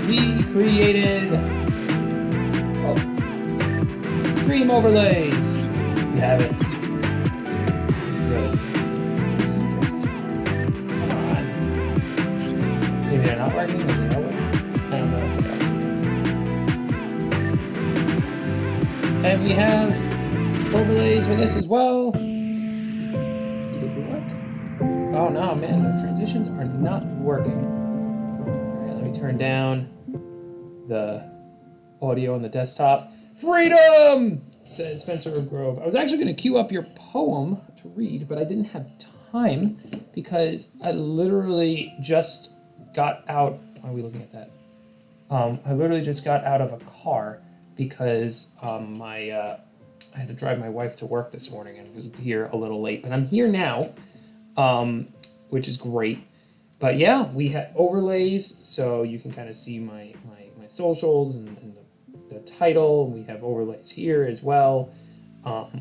we created stream overlays. We have it. Good. Come on. Maybe they're not working. Maybe they are working. I don't know. And we have overlays for this as well. Did it work? Oh no, man, the transitions are not working. All right, let me turn down the audio on the desktop. Freedom, says Spencer of Grove. I was actually going to queue up your poem to read, but I didn't have time because I literally just got out. Why are we looking at that? I literally just got out of a car because I had to drive my wife to work this morning and was here a little late. But I'm here now, which is great. But yeah, we have overlays, so you can kind of see my socials and the title. We have overlays here as well,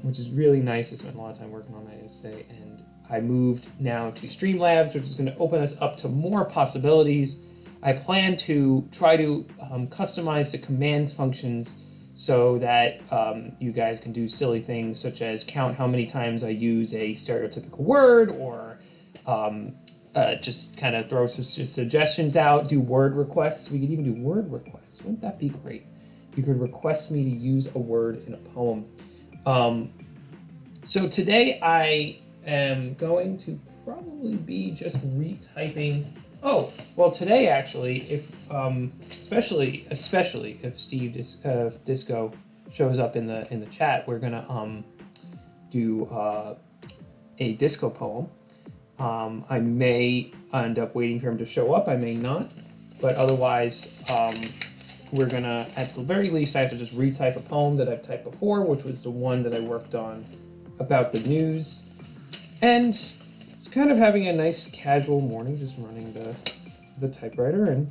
which is really nice. I spent a lot of time working on that yesterday, and I moved now to Streamlabs, which is going to open us up to more possibilities. I plan to try to customize the commands functions so that you guys can do silly things such as count how many times I use a stereotypical word, or just kind of throw some suggestions out, do word requests. We could even do word requests. Wouldn't that be great? You could request me to use a word in a poem. So today I am going to probably be just retyping. Oh, well, today actually, if especially if Steve Disco shows up in the chat, we're gonna do a disco poem. I may end up waiting for him to show up. I may not, but otherwise, we're gonna, at the very least, I have to just retype a poem that I've typed before, which was the one that I worked on about the news, and it's kind of having a nice casual morning, just running the typewriter and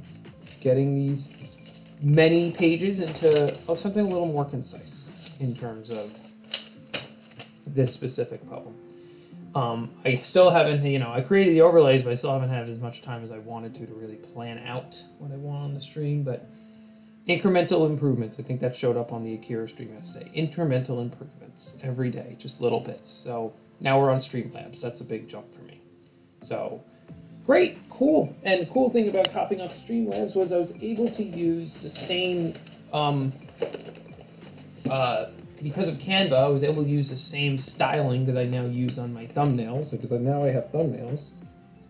getting these many pages into something a little more concise in terms of this specific poem. I still haven't, I created the overlays, but I still haven't had as much time as I wanted to really plan out what I want on the stream, but incremental improvements, I think that showed up on the Akira stream yesterday. Incremental improvements every day, just little bits. So now we're on Streamlabs. That's a big jump for me. So great, cool. And the cool thing about copying off Streamlabs was I was able to use the same, because of Canva, I was able to use the same styling that I now use on my thumbnails, because now I have thumbnails.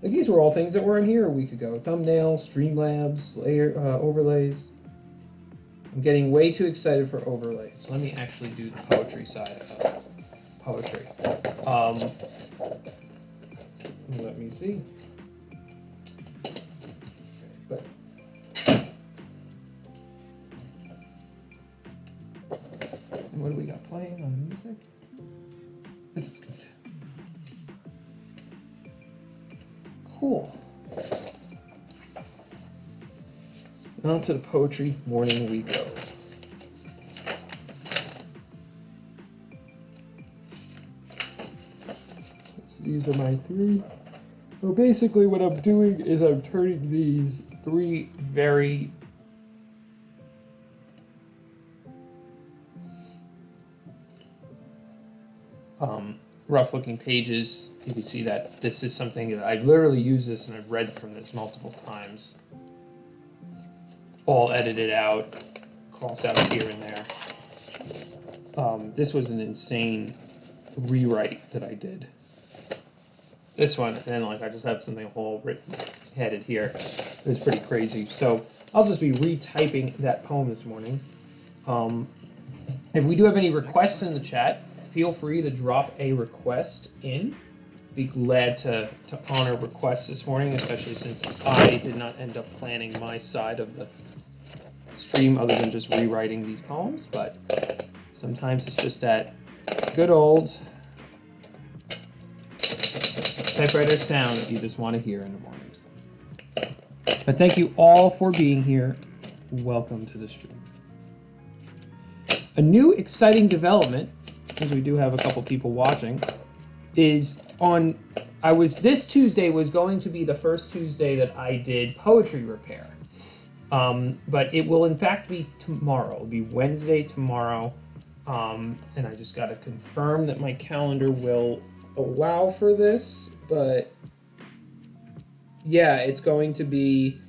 Like, these were all things that were in here a week ago. Thumbnails, Streamlabs, layer overlays. I'm getting way too excited for overlays. Let me actually do the poetry side of poetry. Let me see. But what do we got playing on the music? This is good. Cool. On to the poetry morning we go. So these are my three. So basically what I'm doing is I'm turning these three very rough looking pages. You can see that this is something that I've literally used this and I've read from this multiple times. All edited out, cross out here and there. This was an insane rewrite that I did. This one, and then I just have something all written, headed here. It was pretty crazy. So I'll just be retyping that poem this morning. If we do have any requests in the chat, feel free to drop a request in. Be glad to honor requests this morning, especially since I did not end up planning my side of the stream other than just rewriting these poems, but sometimes it's just that good old typewriter sound that you just want to hear in the mornings. But thank you all for being here. Welcome to the stream. A new exciting development, because we do have a couple people watching, is this Tuesday was going to be the first Tuesday that I did poetry repair. But it will in fact be tomorrow. It'll be Wednesday tomorrow. And I just got to confirm that my calendar will allow for this. But yeah, it's going to be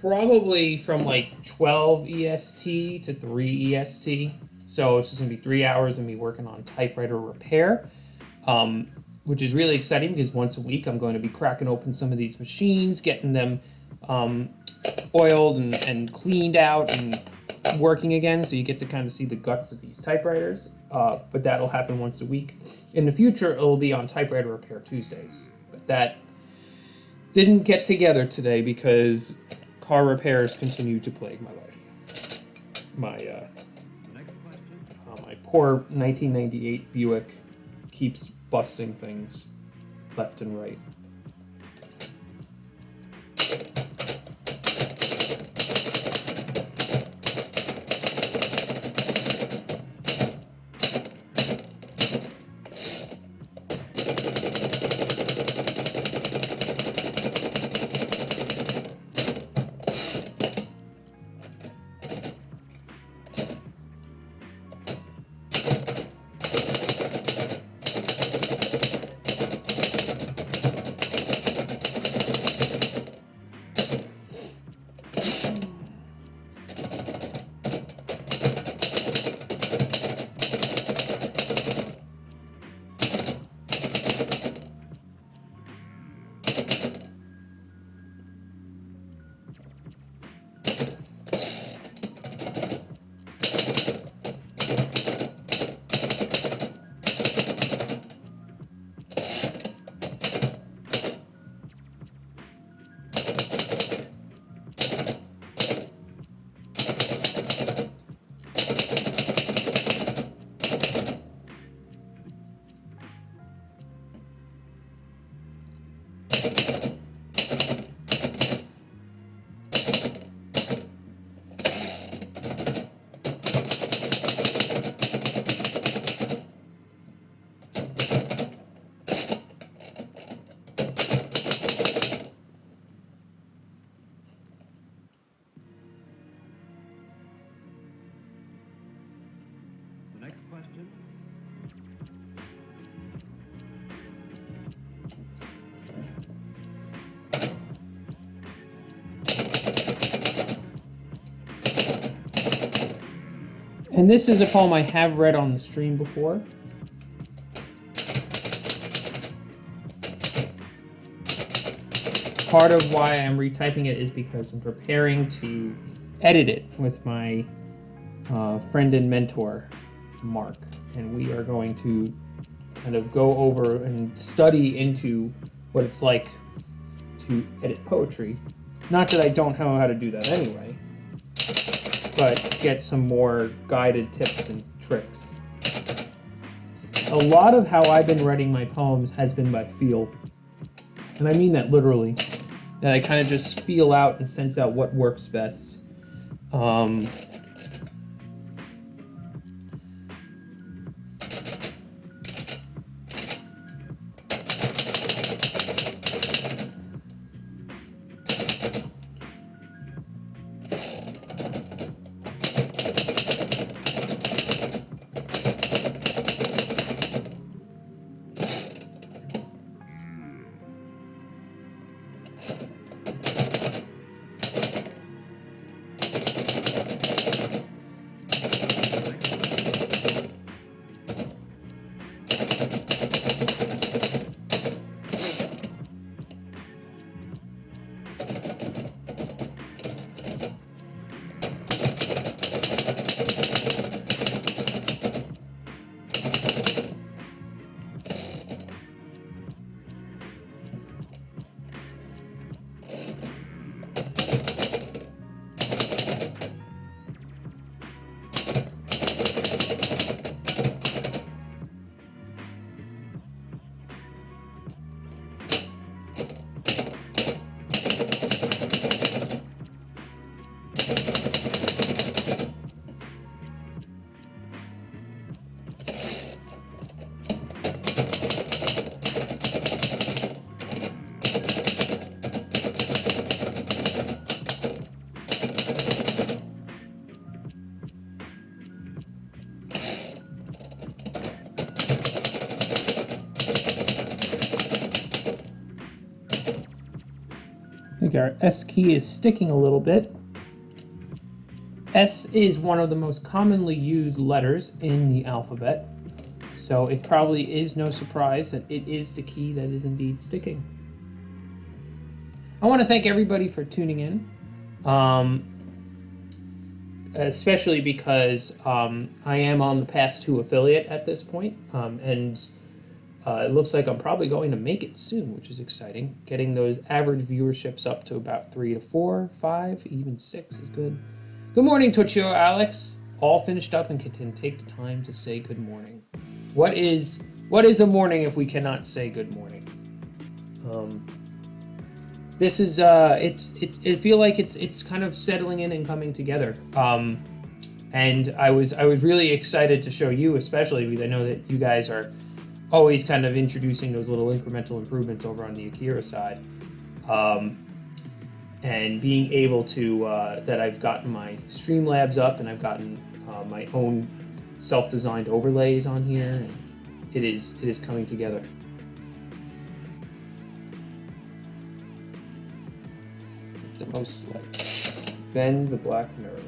probably from like 12 EST to 3 EST. So it's just going to be 3 hours of me working on typewriter repair, which is really exciting because once a week I'm going to be cracking open some of these machines, getting them oiled and cleaned out and working again, so you get to kind of see the guts of these typewriters. But that'll happen once a week. In the future, it'll be on Typewriter Repair Tuesdays. But that didn't get together today because car repairs continue to plague my life. My poor 1998 Buick keeps busting things left and right. And this is a poem I have read on the stream before. Part of why I'm retyping it is because I'm preparing to edit it with my friend and mentor, Mark. And we are going to kind of go over and study into what it's like to edit poetry. Not that I don't know how to do that anyway, but get some more guided tips and tricks. A lot of how I've been writing my poems has been by feel. And I mean that literally. That I kind of just feel out and sense out what works best. our S key is sticking a little bit. S is one of the most commonly used letters in the alphabet, so it probably is no surprise that it is the key that is indeed sticking. I want to thank everybody for tuning in, especially because I am on the path to affiliate at this point, and it looks like I'm probably going to make it soon, which is exciting. Getting those average viewerships up to about 3 to 4, 5, even 6 is good. Good morning, Tochio Alex. All finished up and can take the time to say good morning. What is a morning if we cannot say good morning? This is it feel like it's kind of settling in and coming together. And I was really excited to show you, especially because I know that you guys are always kind of introducing those little incremental improvements over on the Akira side. And being able to, that I've gotten my Streamlabs up and I've gotten my own self-designed overlays on here, and it is coming together. It's the most like bend the black nerve.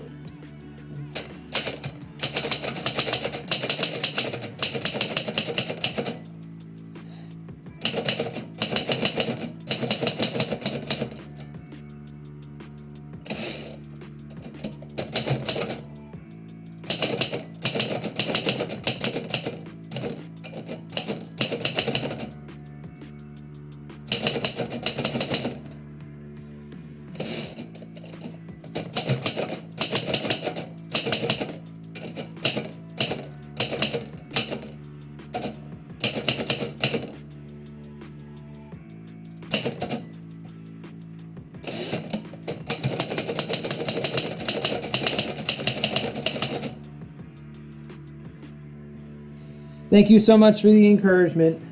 Thank you so much for the encouragement,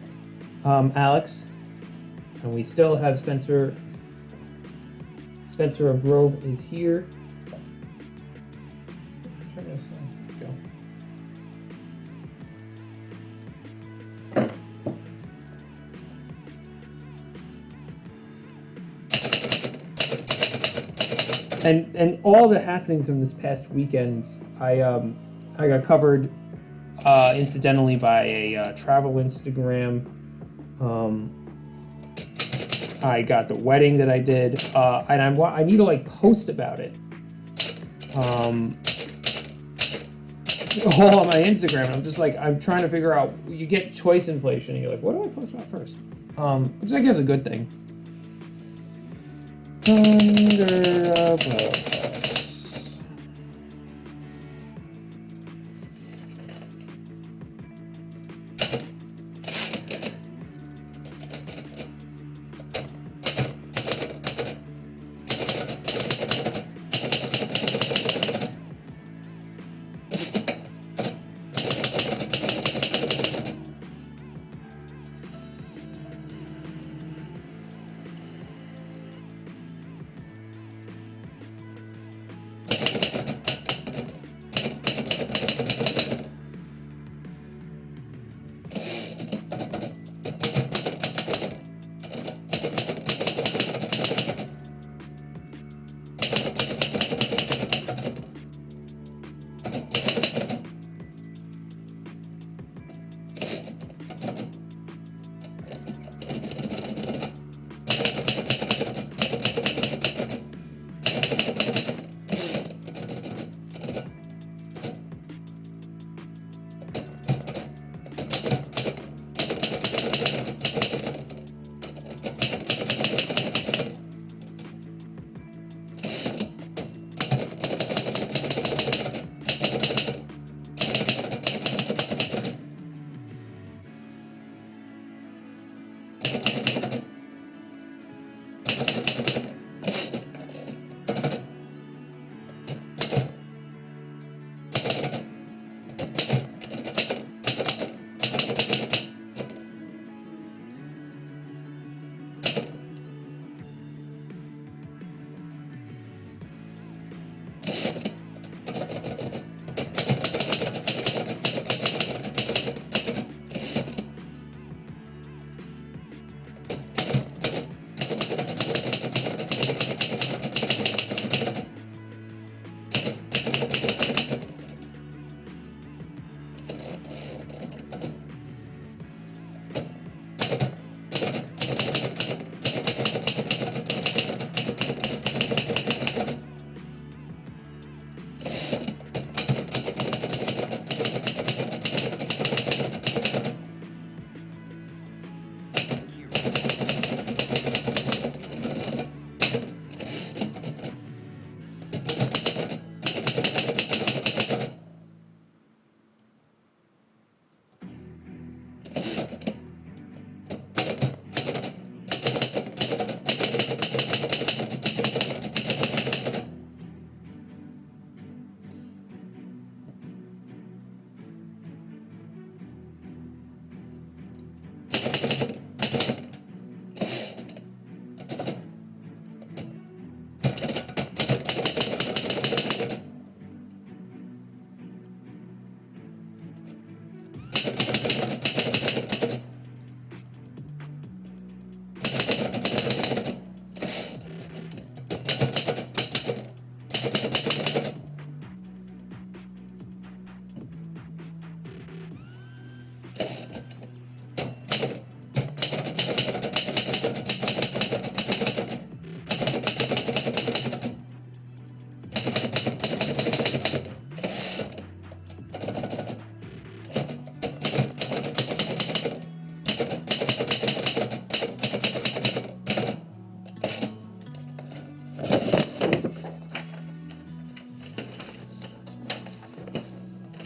Alex. And we still have Spencer. Spencer of Grove is here. Go. And all the happenings from this past weekend, I got covered. Incidentally, by a travel Instagram. I got the wedding that I did, and I need to like post about it. All on my Instagram. I'm just like, I'm trying to figure out. You get choice inflation, and you're like, what do I post about first? Which I guess is a good thing.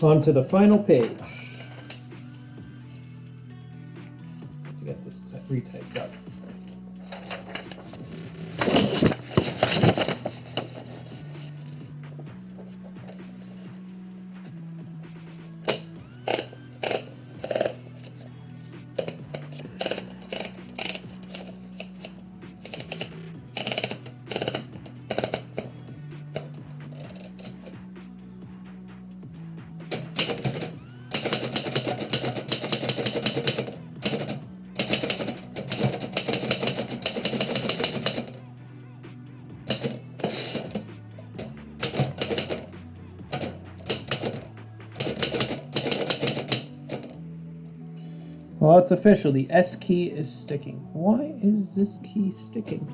On to the final page. To get this retyped up. Well, it's official. The S key is sticking. Why is this key sticking?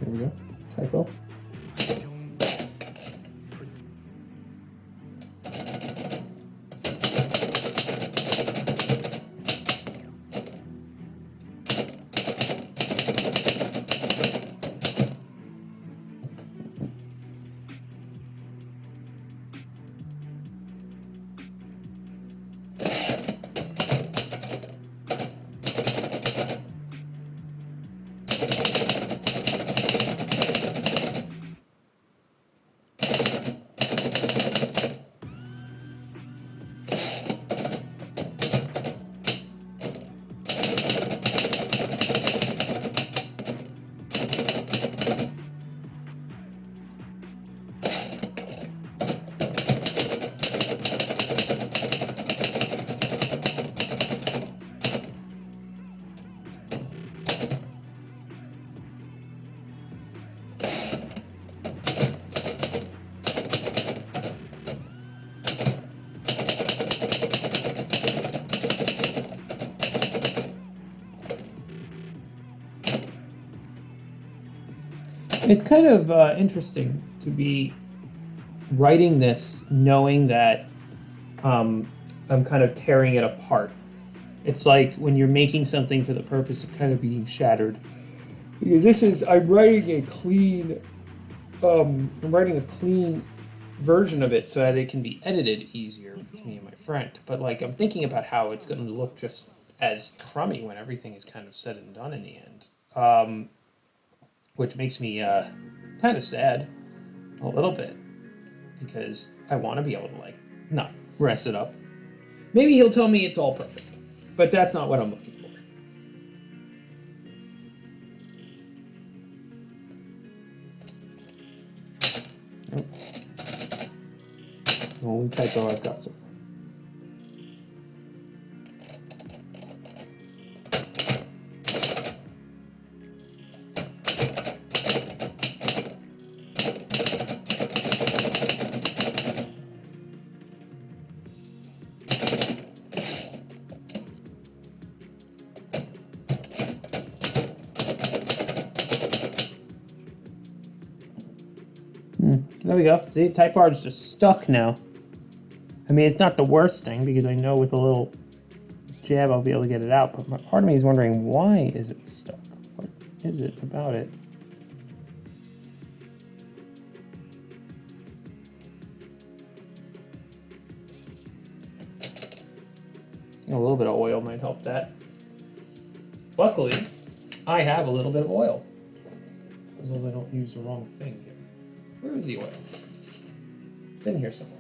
There we go. Typo. It's kind of interesting to be writing this knowing that I'm kind of tearing it apart. It's like when you're making something for the purpose of kind of being shattered. Because I'm writing a clean version of it so that it can be edited easier with me and my friend. But like I'm thinking about how it's going to look just as crummy when everything is kind of said and done in the end, which makes me kind of sad a little bit because I want to be able to like not mess it up. Maybe he'll tell me it's all perfect, but that's not what I'm looking for. Nope. The only typo I've got so far. There we go. See, type bar is just stuck now. I mean, it's not the worst thing because I know with a little jab I'll be able to get it out. But part of me is wondering, why is it stuck? What is it about it? A little bit of oil might help that. Luckily, I have a little bit of oil. As long as I don't use the wrong thing here. Where is the oil? It's in here somewhere.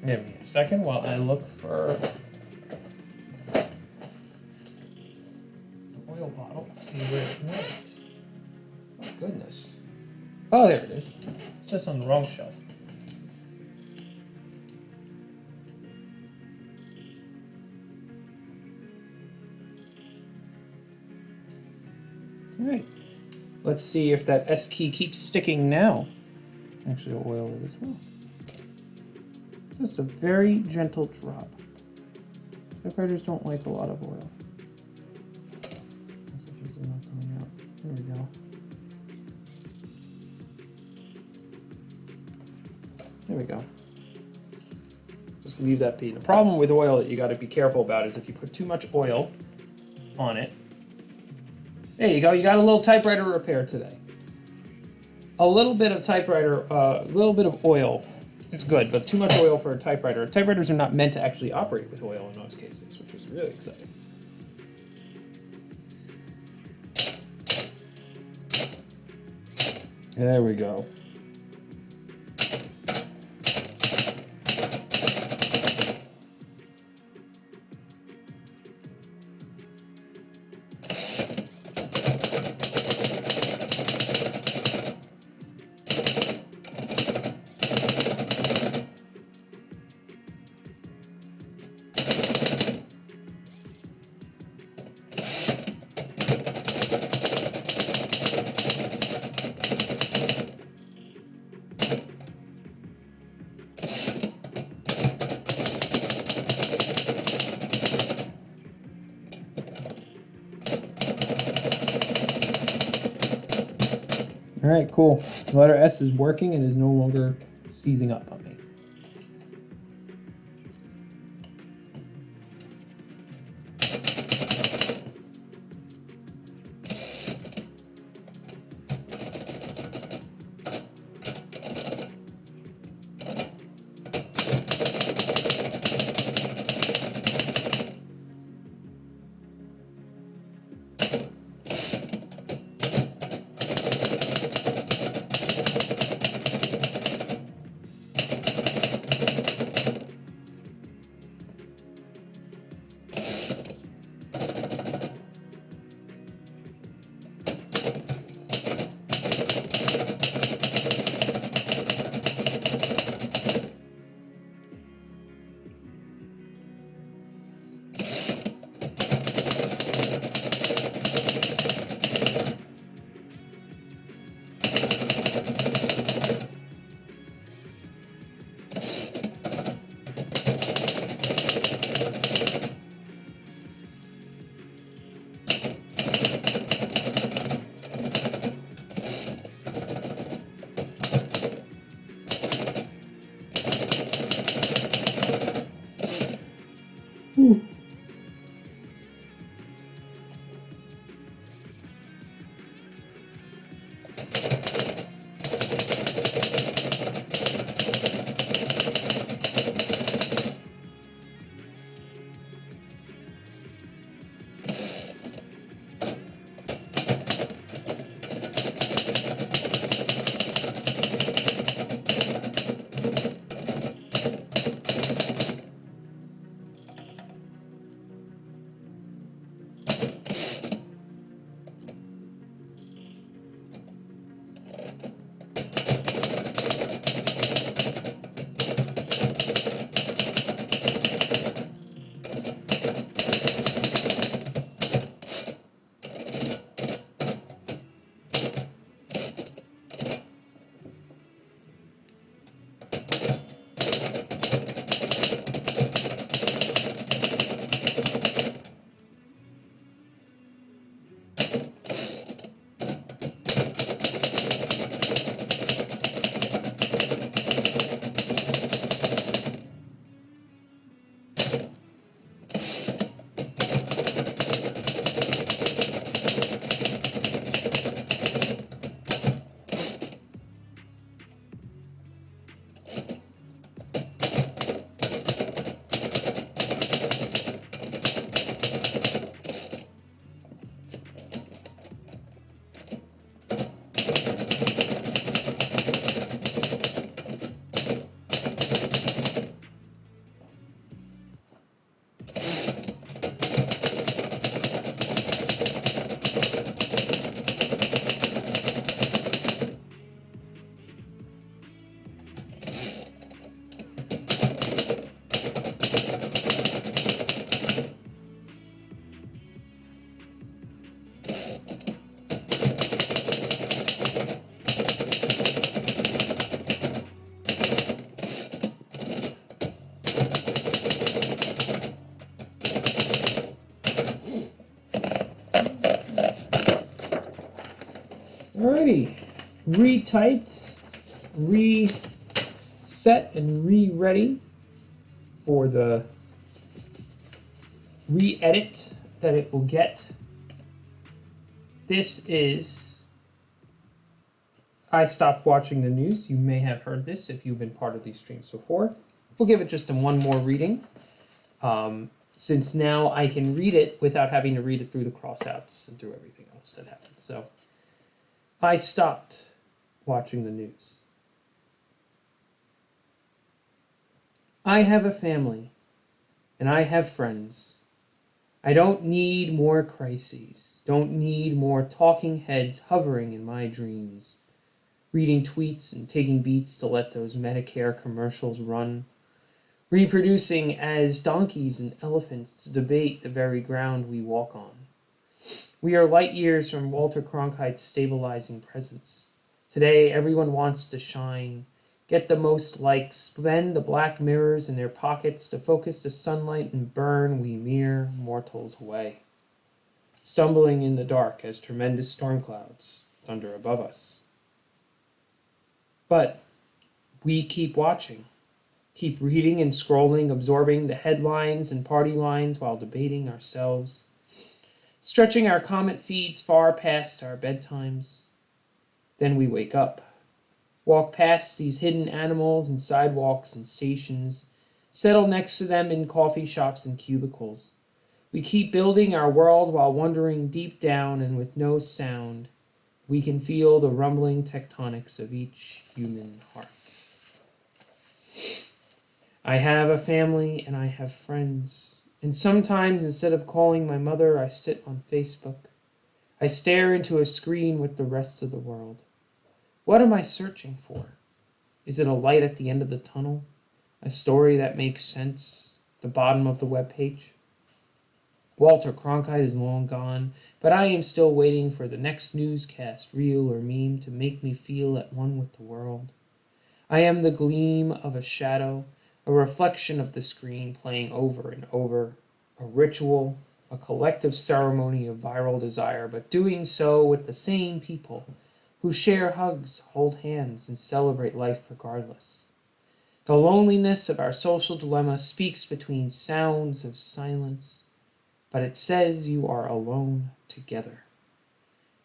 Give me a second while I look for the oil bottle. See where it went. Oh goodness. Oh, there it is. It's just on the wrong shelf. Alright, let's see if that S key keeps sticking now. Actually, I'll oil it as well. Just a very gentle drop. Typewriters don't like a lot of oil. Looks like this is not coming out. There we go. There we go. Just leave that be. The problem with oil that you got to be careful about is if you put too much oil on it. There you go. You got a little typewriter repair today. A little bit of typewriter, a little bit of oil is good, but too much oil for a typewriter. Typewriters are not meant to actually operate with oil in most cases, which is really exciting. There we go. All right, cool. The letter S is working and is no longer seizing up on me. retyped, reset, and re-ready for the re-edit that it will get. This is I stopped watching the news. You may have heard this if you've been part of these streams before. We'll give it just one more reading, since now I can read it without having to read it through the crossouts and through everything else that happens. So I stopped watching the news. I have a family, and I have friends. I don't need more crises, don't need more talking heads hovering in my dreams, reading tweets and taking beats to let those Medicare commercials run, reproducing as donkeys and elephants to debate the very ground we walk on. We are light years from Walter Cronkite's stabilizing presence. Today, everyone wants to shine, get the most likes, bend the black mirrors in their pockets to focus the sunlight and burn we mere mortals away, stumbling in the dark as tremendous storm clouds thunder above us. But we keep watching, keep reading and scrolling, absorbing the headlines and party lines while debating ourselves, stretching our comment feeds far past our bedtimes. Then we wake up, walk past these hidden animals and sidewalks and stations, settle next to them in coffee shops and cubicles. We keep building our world while wondering deep down and with no sound, we can feel the rumbling tectonics of each human heart. I have a family and I have friends, and sometimes instead of calling my mother, I sit on Facebook. I stare into a screen with the rest of the world. What am I searching for? Is it a light at the end of the tunnel? A story that makes sense? The bottom of the webpage? Walter Cronkite is long gone, but I am still waiting for the next newscast, reel or meme, to make me feel at one with the world. I am the gleam of a shadow, a reflection of the screen playing over and over, a ritual, a collective ceremony of viral desire, but doing so with the same people who share hugs, hold hands, and celebrate life regardless. The loneliness of our social dilemma speaks between sounds of silence, but it says you are alone together.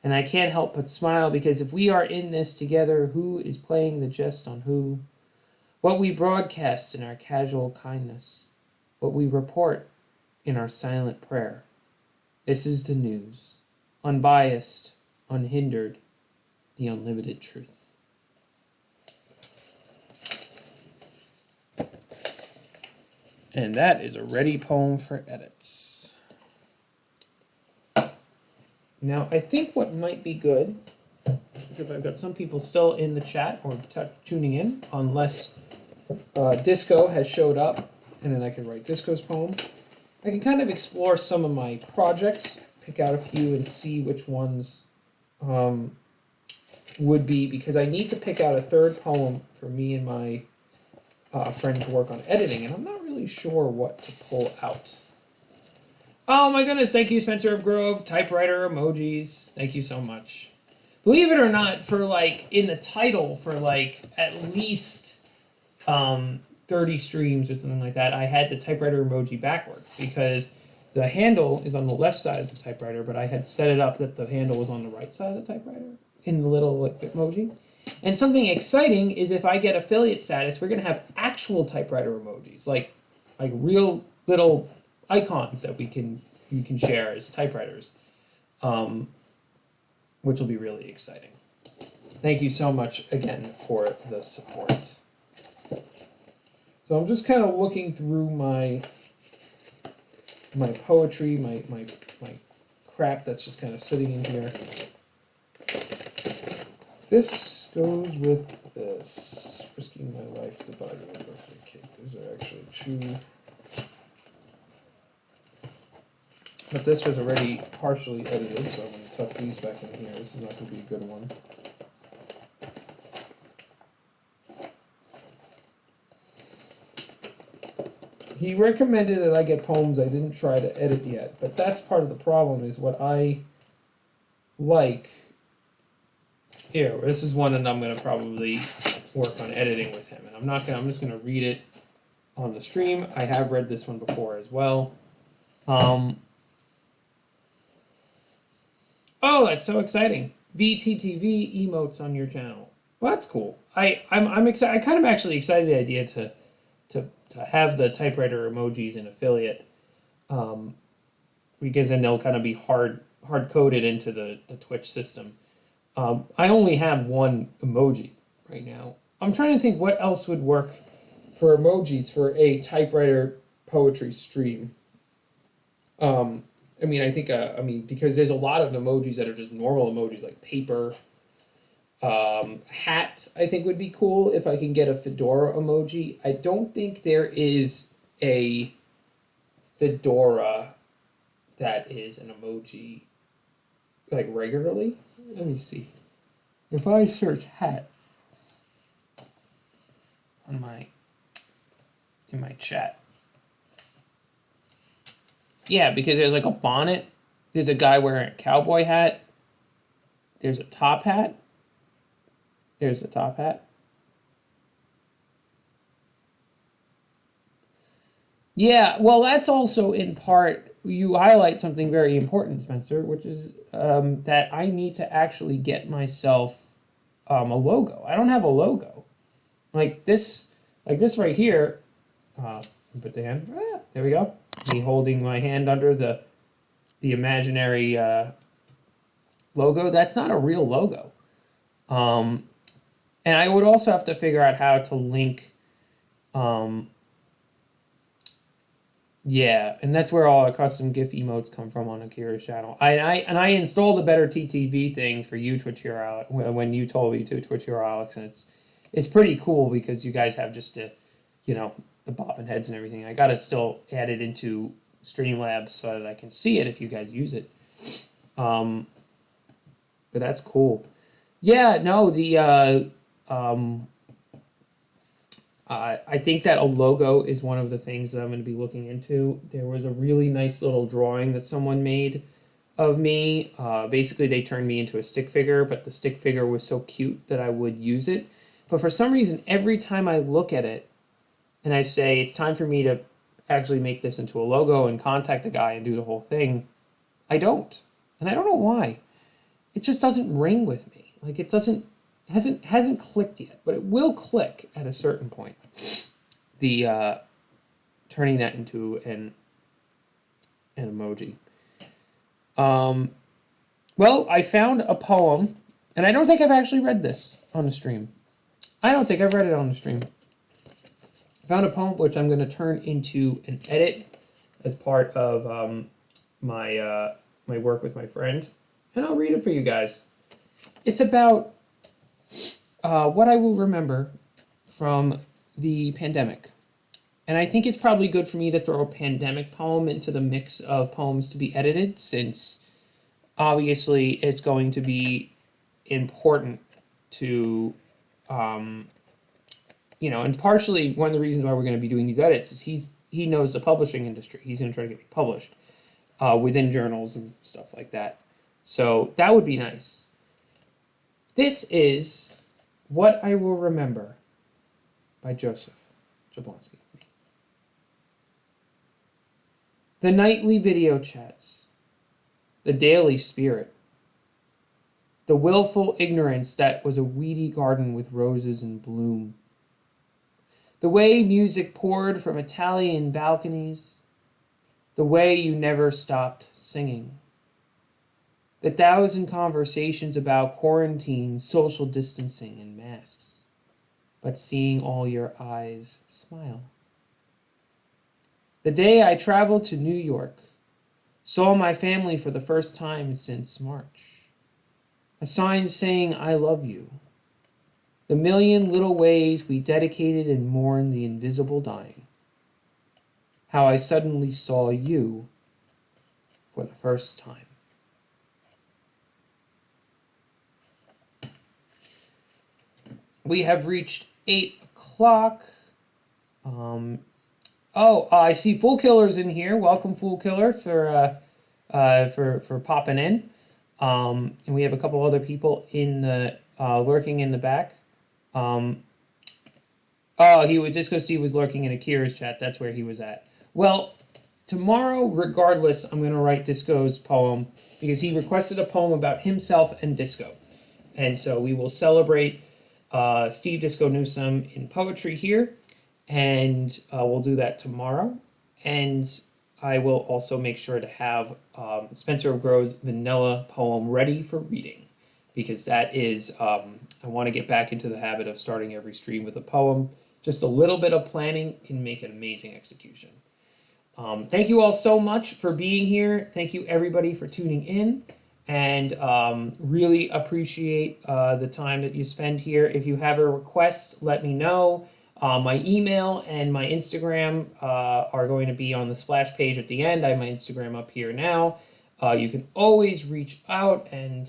And I can't help but smile, because if we are in this together, who is playing the jest on who? What we broadcast in our casual kindness, what we report in our silent prayer. This is the news, unbiased, unhindered, the unlimited truth. And that is a ready poem for edits. Now, I think what might be good is if I've got some people still in the chat or tuning in, unless Disco has showed up, and then I can write Disco's poem. I can kind of explore some of my projects, pick out a few and see which ones would be, because I need to pick out a third poem for me and my friend to work on editing, and I'm not really sure what to pull out. Oh my goodness, thank you, Spencer of Grove, typewriter emojis, thank you so much. Believe it or not, for like, in the title, for like at least 30 streams or something like that, I had the typewriter emoji backwards, because the handle is on the left side of the typewriter, but I had set it up that the handle was on the right side of the typewriter in the little like emoji. And something exciting is if I get affiliate status, we're going to have actual typewriter emojis, like real little icons that you can share as typewriters, which will be really exciting. Thank you so much again for the support. So I'm just kind of looking through my poetry, my crap that's just kind of sitting in here. This goes with this. Risking my life to buy the birthday cake. These are actually two. But this was already partially edited, so I'm going to tuck these back in here. This is not going to be a good one. He recommended that I get poems I didn't try to edit yet, but that's part of the problem, is what I like Here, this is one that I'm gonna probably work on editing with him, and I'm just gonna read it on the stream. I have read this one before as well. Oh, that's so exciting! VTTV emotes on your channel. Well, that's cool. I'm excited. I kind of actually excited the idea to have the typewriter emojis in affiliate, because then they'll kind of be hard coded into the Twitch system. I only have one emoji right now. I'm trying to think what else would work for emojis for a typewriter poetry stream. I mean, because there's a lot of emojis that are just normal emojis, like paper. Hat, I think, would be cool if I can get a fedora emoji. I don't think there is a fedora that is an emoji, like, regularly. Let me see. If I search hat on in my chat. Yeah, because there's like a bonnet. There's a guy wearing a cowboy hat. There's a top hat. There's a top hat. Yeah, well, that's also in part, you highlight something very important, Spencer, which is that I need to actually get myself a logo. I don't have a logo. Like this right here. Put the hand. There we go. Me holding my hand under the imaginary logo. That's not a real logo. And I would also have to figure out how to link. Yeah, and that's where all our custom GIF emotes come from on Akira's channel. I installed the better TTV thing for you, Twitch Hero, when you told me to, Twitch Hero Alex, and it's pretty cool because you guys have just the bobbin heads and everything. I gotta still add it into Streamlabs so that I can see it if you guys use it. But that's cool. Yeah, no, I think that a logo is one of the things that I'm going to be looking into. There was a really nice little drawing that someone made of me. Basically, they turned me into a stick figure, but the stick figure was so cute that I would use it. But for some reason, every time I look at it and I say, it's time for me to actually make this into a logo and contact a guy and do the whole thing, I don't. And I don't know why. It just doesn't ring with me. Like, it hasn't clicked yet, but it will click at a certain point. The turning that into an emoji. Well, I found a poem, and I don't think I've actually read this on the stream. I don't think I've read it on the stream. I found a poem which I'm going to turn into an edit as part of my work with my friend, and I'll read it for you guys. It's about what I will remember from the pandemic. And I think it's probably good for me to throw a pandemic poem into the mix of poems to be edited, since obviously it's going to be important to, and partially one of the reasons why we're going to be doing these edits is he knows the publishing industry. He's going to try to get me published within journals and stuff like that. So that would be nice. This is What I Will Remember by Joseph Jablonski. The nightly video chats, the daily spirit, the willful ignorance that was a weedy garden with roses in bloom, the way music poured from Italian balconies, the way you never stopped singing, the 1,000 conversations about quarantine, social distancing, and masks, but seeing all your eyes smile. The day I traveled to New York, saw my family for the first time since March. A sign saying I love you. The million little ways we dedicated and mourned the invisible dying. How I suddenly saw you for the first time. We have reached 8 o'clock. I see Fool Killer's in here. Welcome, Fool Killer, for popping in. And we have a couple other people in the lurking in the back. Oh, Disco Steve was lurking in Akira's chat. That's where he was at. Well, tomorrow, regardless, I'm going to write Disco's poem because he requested a poem about himself and disco. And so we will celebrate Steve Disco Newsome in poetry here, and we'll do that tomorrow. And I will also make sure to have Spencer of Grove's vanilla poem ready for reading, because that is, I want to get back into the habit of starting every stream with a poem. Just a little bit of planning can make an amazing execution. Thank you all so much for being here. Thank you everybody for tuning in, and really appreciate the time that you spend here. If you have a request, let me know. My email and my Instagram are going to be on the splash page at the end. I have my Instagram up here now. You can always reach out and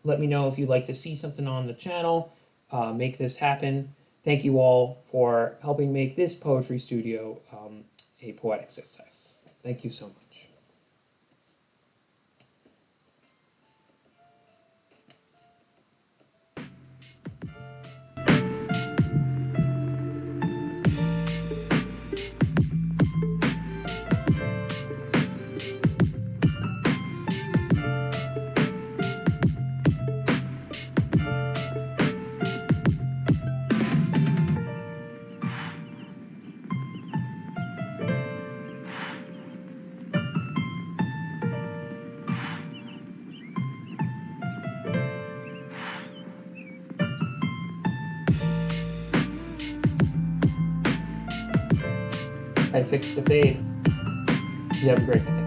let me know if you'd like to see something on the channel. Make this happen. Thank you all for helping make this poetry studio a poetic success. Thank you so much. I fixed the fade. You have a great day.